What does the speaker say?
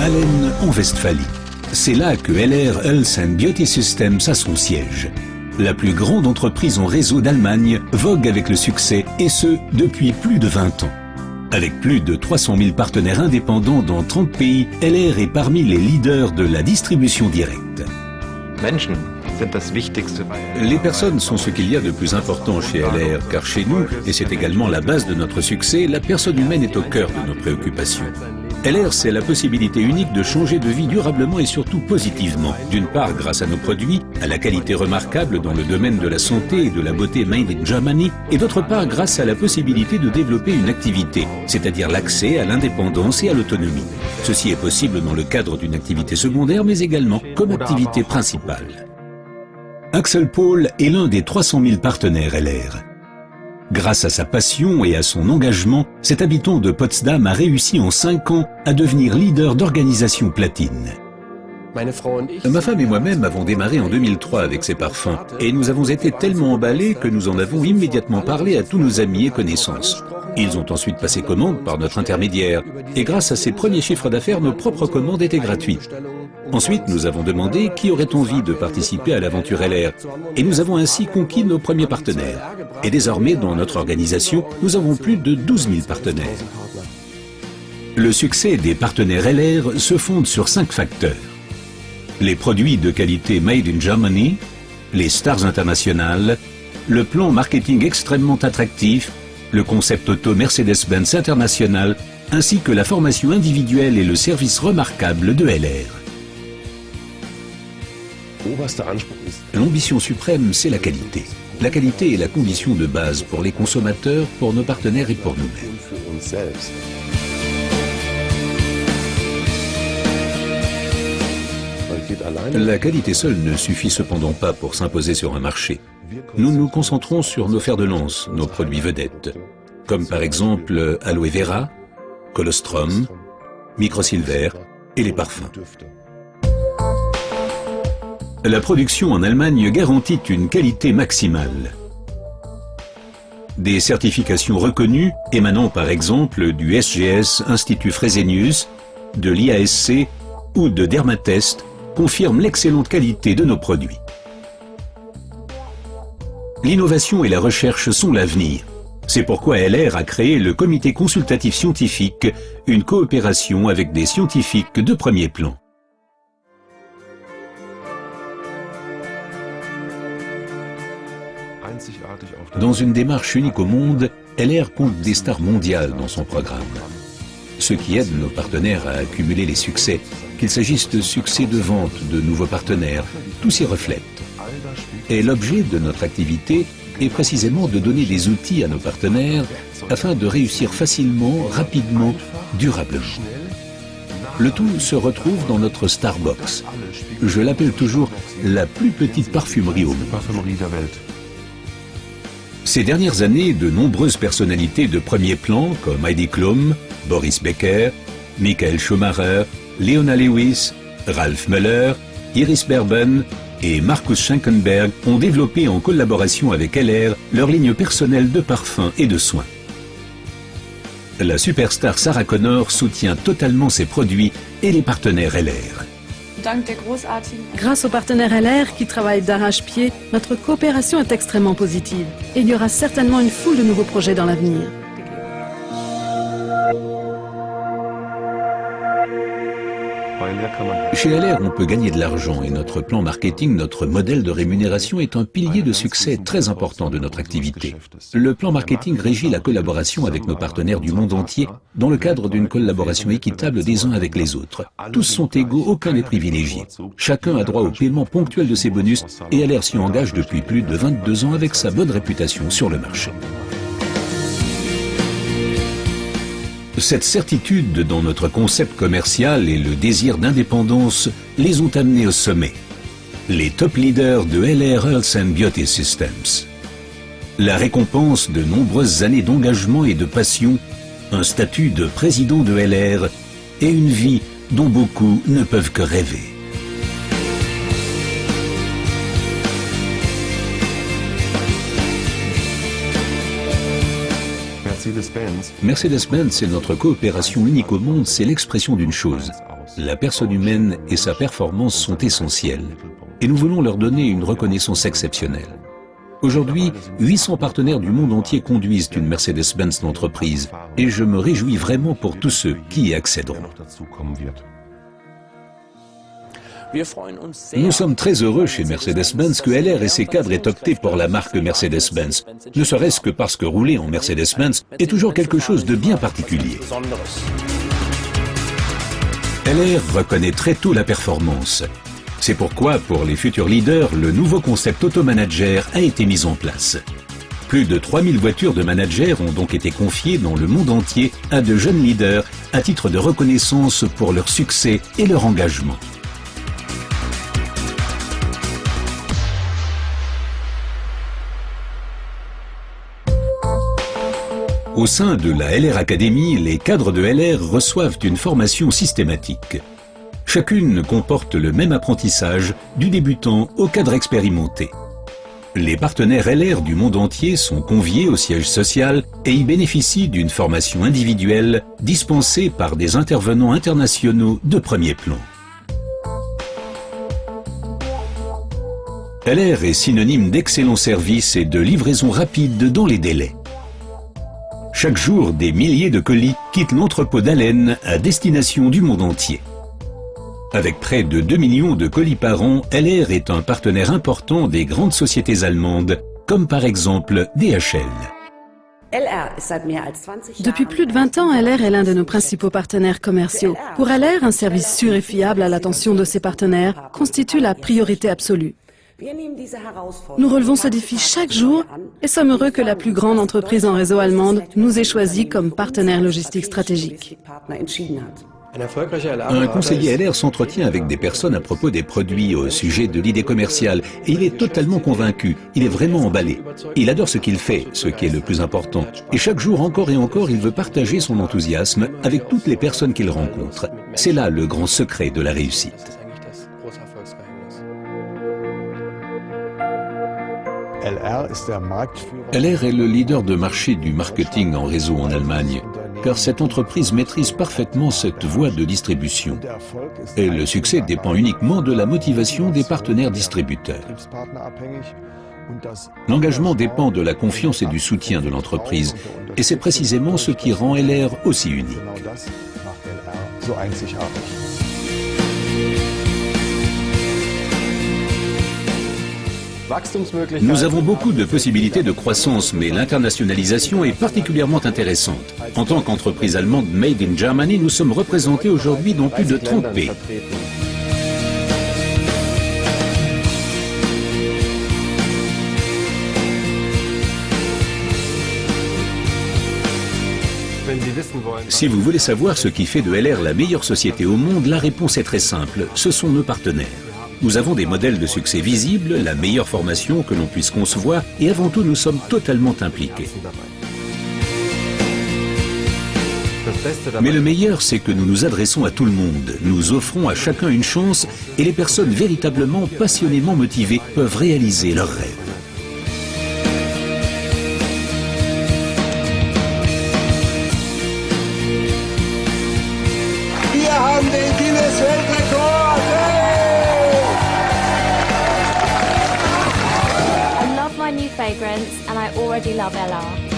Hallen, en Westphalie. C'est là que LR Health and Beauty Systems a son siège. La plus grande entreprise en réseau d'Allemagne vogue avec le succès, et ce, depuis plus de 20 ans. Avec plus de 300 000 partenaires indépendants dans 30 pays, LR est parmi les leaders de la distribution directe. Les personnes sont ce qu'il y a de plus important chez LR, car chez nous, et c'est également la base de notre succès, la personne humaine est au cœur de nos préoccupations. LR, c'est la possibilité unique de changer de vie durablement et surtout positivement. D'une part, grâce à nos produits, à la qualité remarquable dans le domaine de la santé et de la beauté made in Germany, et d'autre part, grâce à la possibilité de développer une activité, c'est-à-dire l'accès à l'indépendance et à l'autonomie. Ceci est possible dans le cadre d'une activité secondaire, mais également comme activité principale. Axel Paul est l'un des 300 000 partenaires LR. Grâce à sa passion et à son engagement, cet habitant de Potsdam a réussi en 5 ans à devenir leader d'organisation platine. Ma femme et moi-même avons démarré en 2003 avec ces parfums et nous avons été tellement emballés que nous en avons immédiatement parlé à tous nos amis et connaissances. Ils ont ensuite passé commande par notre intermédiaire et grâce à ces premiers chiffres d'affaires, nos propres commandes étaient gratuites. Ensuite, nous avons demandé qui aurait envie de participer à l'aventure LR et nous avons ainsi conquis nos premiers partenaires. Et désormais, dans notre organisation, nous avons plus de 12 000 partenaires. Le succès des partenaires LR se fonde sur 5 facteurs. Les produits de qualité Made in Germany, les stars internationales, le plan marketing extrêmement attractif, le concept auto Mercedes-Benz International, ainsi que la formation individuelle et le service remarquable de LR. L'ambition suprême, c'est la qualité. La qualité est la condition de base pour les consommateurs, pour nos partenaires et pour nous-mêmes. La qualité seule ne suffit cependant pas pour s'imposer sur un marché. Nous nous concentrons sur nos fers de lance, nos produits vedettes, comme par exemple Aloe Vera, Colostrum, Microsilver et les parfums. La production en Allemagne garantit une qualité maximale. Des certifications reconnues, émanant par exemple du SGS Institut Fresenius, de l'IASC ou de Dermatest, confirment l'excellente qualité de nos produits. L'innovation et la recherche sont l'avenir. C'est pourquoi LR a créé le Comité consultatif scientifique, une coopération avec des scientifiques de premier plan. Dans une démarche unique au monde, LR compte des stars mondiales dans son programme. Ce qui aide nos partenaires à accumuler les succès, qu'il s'agisse de succès de vente, de nouveaux partenaires, tout s'y reflète. Et l'objet de notre activité est précisément de donner des outils à nos partenaires afin de réussir facilement, rapidement, durablement. Le tout se retrouve dans notre Starbox. Je l'appelle toujours la plus petite parfumerie au monde. Ces dernières années, de nombreuses personnalités de premier plan, comme Heidi Klum, Boris Becker, Michael Schumacher, Leona Lewis, Ralph Müller, Iris Berben et Markus Schenkenberg ont développé en collaboration avec LR leur ligne personnelle de parfums et de soins. La superstar Sarah Connor soutient totalement ses produits et les partenaires LR. Grâce aux partenaires LR qui travaillent d'arrache-pied, notre coopération est extrêmement positive. Et il y aura certainement une foule de nouveaux projets dans l'avenir. Chez LR, on peut gagner de l'argent et notre plan marketing, notre modèle de rémunération est un pilier de succès très important de notre activité. Le plan marketing régit la collaboration avec nos partenaires du monde entier dans le cadre d'une collaboration équitable des uns avec les autres. Tous sont égaux, aucun n'est privilégié. Chacun a droit au paiement ponctuel de ses bonus et LR s'y engage depuis plus de 22 ans avec sa bonne réputation sur le marché. Cette certitude dans notre concept commercial et le désir d'indépendance les ont amenés au sommet. Les top leaders de LR Health and Beauty Systems. La récompense de nombreuses années d'engagement et de passion, un statut de président de LR et une vie dont beaucoup ne peuvent que rêver. Mercedes-Benz et notre coopération unique au monde, c'est l'expression d'une chose. La personne humaine et sa performance sont essentielles et nous voulons leur donner une reconnaissance exceptionnelle. Aujourd'hui, 800 partenaires du monde entier conduisent une Mercedes-Benz d'entreprise et je me réjouis vraiment pour tous ceux qui y accéderont. Nous sommes très heureux chez Mercedes-Benz que LR et ses cadres aient opté pour la marque Mercedes-Benz, ne serait-ce que parce que rouler en Mercedes-Benz est toujours quelque chose de bien particulier. LR reconnaît très tôt la performance. C'est pourquoi, pour les futurs leaders, le nouveau concept Automanager a été mis en place. Plus de 3000 voitures de managers ont donc été confiées dans le monde entier à de jeunes leaders à titre de reconnaissance pour leur succès et leur engagement. Au sein de la LR Academy, les cadres de LR reçoivent une formation systématique. Chacune comporte le même apprentissage, du débutant au cadre expérimenté. Les partenaires LR du monde entier sont conviés au siège social et y bénéficient d'une formation individuelle dispensée par des intervenants internationaux de premier plan. LR est synonyme d'excellent service et de livraison rapide dans les délais. Chaque jour, des milliers de colis quittent l'entrepôt d'Allen à destination du monde entier. Avec près de 2 millions de colis par an, LR est un partenaire important des grandes sociétés allemandes, comme par exemple DHL. Depuis plus de 20 ans, LR est l'un de nos principaux partenaires commerciaux. Pour LR, un service sûr et fiable à l'attention de ses partenaires constitue la priorité absolue. Nous relevons ce défi chaque jour et sommes heureux que la plus grande entreprise en réseau allemande nous ait choisis comme partenaire logistique stratégique. Un conseiller LR s'entretient avec des personnes à propos des produits au sujet de l'idée commerciale et il est totalement convaincu, il est vraiment emballé. Il adore ce qu'il fait, ce qui est le plus important. Et chaque jour, encore et encore, il veut partager son enthousiasme avec toutes les personnes qu'il rencontre. C'est là le grand secret de la réussite. LR est le leader de marché du marketing en réseau en Allemagne, car cette entreprise maîtrise parfaitement cette voie de distribution. Et le succès dépend uniquement de la motivation des partenaires distributeurs. L'engagement dépend de la confiance et du soutien de l'entreprise, et c'est précisément ce qui rend LR aussi unique. Nous avons beaucoup de possibilités de croissance, mais l'internationalisation est particulièrement intéressante. En tant qu'entreprise allemande Made in Germany, nous sommes représentés aujourd'hui dans plus de 30 pays. Si vous voulez savoir ce qui fait de LR la meilleure société au monde, la réponse est très simple, ce sont nos partenaires. Nous avons des modèles de succès visibles, la meilleure formation que l'on puisse concevoir et avant tout nous sommes totalement impliqués. Mais le meilleur, c'est que nous nous adressons à tout le monde. Nous offrons à chacun une chance et les personnes véritablement passionnément motivées peuvent réaliser leurs rêves. Fragrance and I already love LR.